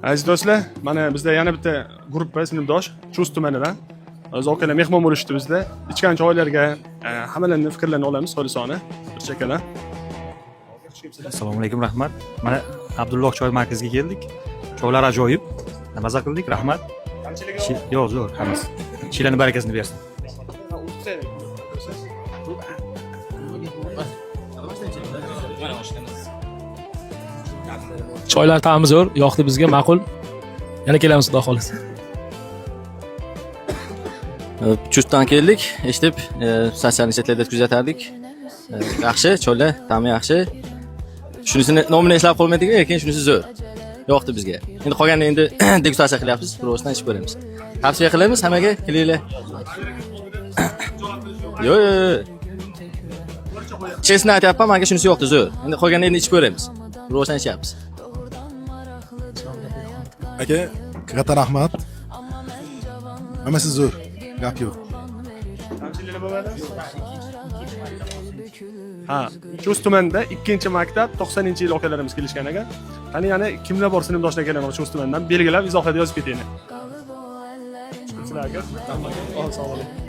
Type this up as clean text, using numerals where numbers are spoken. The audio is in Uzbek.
Aziz do'stlar, mana bizda yana bitta gruppa sinfdosh Chust tumanidan o'zi okalar mehmon bo'lishdi bizda. Ichgan choylarga hammalarning fikrlarini olamiz, so'lisoni bir chekkadan. Assalomu alaykum, rahmat. Mana Abdulloh choy markaziga keldik. Choylar ajoyib. Maza qildik, rahmat. Yo'q, zo'r, hammasi. Ishlarning barakasini bersin. Choylar ta'mi zo'r, yoqdi bizga, ma'qul. Yana kelamiz, xudo xolisa. Chustdan keldik, eshitib, sotsial chetlarda kuzatardik. Yaxshi, choylar ta'mi yaxshi. Shunisini nomini eslab qolmadik, lekin shunisi zo'r. Yoqdi bizga. Endi qolganini endi degustatsiya qilyapmiz, birosidan ichib ko'ramiz. Tavsiya qilamiz hammaga, kelinglar. Yo'q. Chesni aytyapman, menga shunisi yoqdi, zo'r. Endi qolganini endi ichib ko'ramiz. Birosidan ichyapmiz. Aka, katta rahmat. Hammasi zo'r. Gap yo'q. Ha, Chust tumanida 2-maktab 90-yil okalarimiz kelishgan ekan. Qani yana kimlar bor sinfdoshlar kelgan Chust tumanidan belgilab izohlarda yozib keting. Sizlarga. Sog' bo'ling.